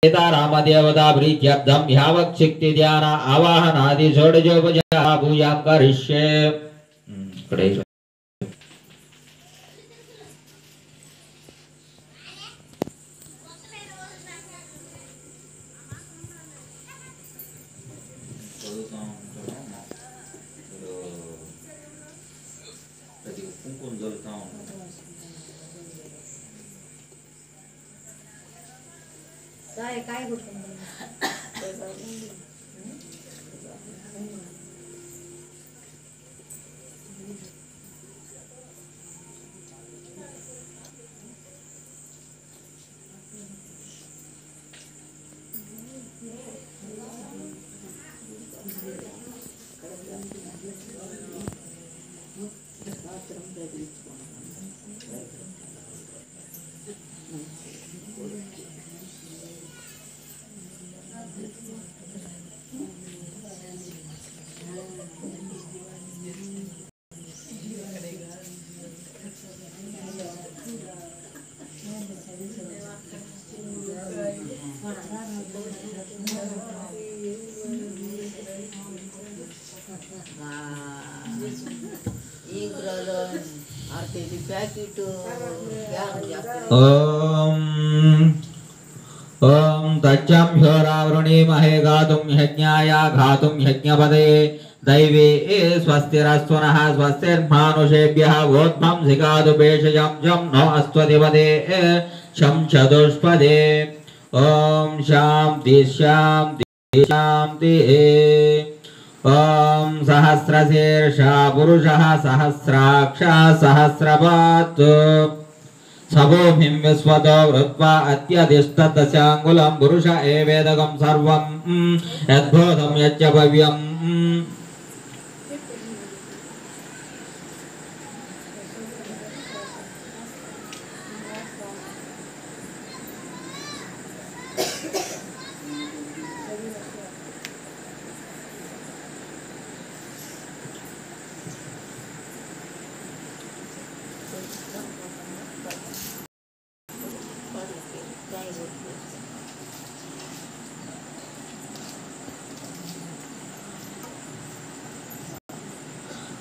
सीतारामदेवता प्रीत्यर्थं यावच्छक्ति ध्यान आवाहनादि षोडशोपचार पूजां करिष्ये। ओम तच्चम ह्योरावृणीमहे गातुं यज्ञाय घातुं यज्ञपदे दैवे स्वस्तिरस्वनः स्वस्तिर्मानुषेभ्यः वोद्भं सिगातु पेशयं जं नो अस्त्वदिपदे शं चतुष्पदे। ओम शांति शांति शांति। ओम सहस्रशीर्षा पुरुषः सहस्राक्षः सहस्रपात् सबोभिं विश्वतो वृत्वा अत्यधिष्ठदशाङ्गुलं पुरुष एवेदकं सर्वं यद्भूतं यच्च भव्यम्।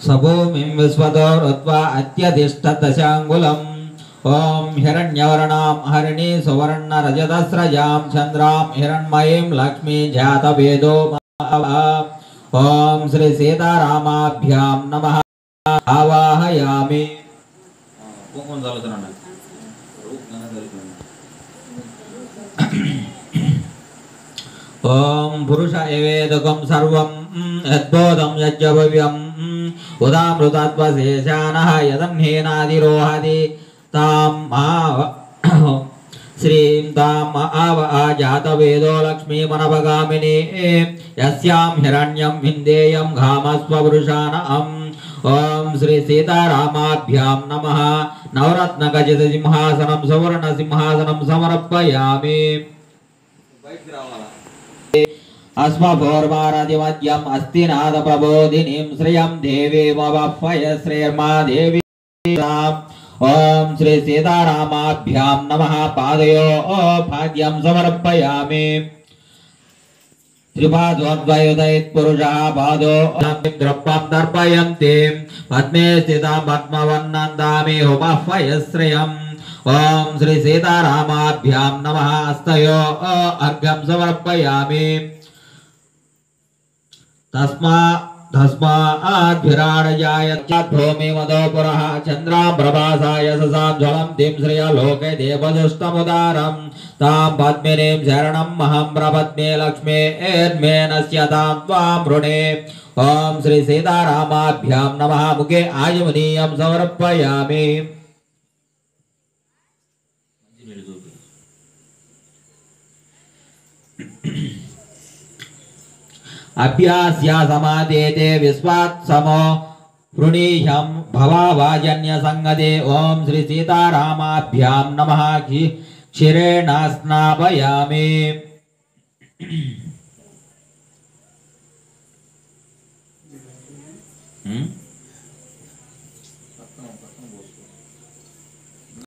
सबोमिं विश्वतो रत्वा अत्यधिष्ठदशाङ्गुलम्। ओम हिरण्यवर्णां हरिणी सुवर्ण रजतस्रजां चन्द्रां हिरण्मयीं लक्ष्मी जातवेदो। ओम श्री सीतारामाभ्यां नमः आवाहयामि। ओम पुरुष एवेदकं सर्वं यद्बोधं यच्च भव्यम् उदामृतत्वशेषानः यदन्हेनादिरोहति तां श्रीं ताम् आव आजातवेदो लक्ष्मीमनपगामिनी यस्यां हिरण्यं विन्देयं घामस्वपुरुषाणाम्। ओम श्री सीतारामाभ्यां नमः नवरत्नखचितसिंहासनं सुवर्णसिंहासनं समर्पयामि। अस्मभोर्वारदिमद्यम् अस्तिनाद प्रबोधिनीं श्रियं देवीमवह्वय श्रीर्मा देवी। ओम श्री सीतारामाभ्यां नमः पादयोः भाग्यं समर्पयामि। त्रिपादोद्वयुदयत् पुरुषः पादो द्रव्यं तर्पयन्ति पद्मे स्थितां पद्मवन्नन्दामि उपह्वय श्रियम्। ओम श्री सीतारामाभ्यां नमः हस्तयोः अर्घ्यं समर्पयामि। तस्माद्भिराडजायत्भूमि मदो पुरः चन्द्रां प्रभासाय ससां ज्वलन्तीं श्रियलोके देवदुष्टमुदारं तां पद्मिनीं शरणं महं प्रपद्मे लक्ष्मे एद्मेनस्य तां त्वां वृणे। ओम श्री सीतारामाभ्यां नमः मुखे आयमनीयं समर्पयामि। अभ्यास्या समादेते विश्वात् समो वृणीह्यं भवावाजन्य संगते। ओम श्री सीतारामाभ्यां नमः क्षीरेण स्नापयामि। Hmm?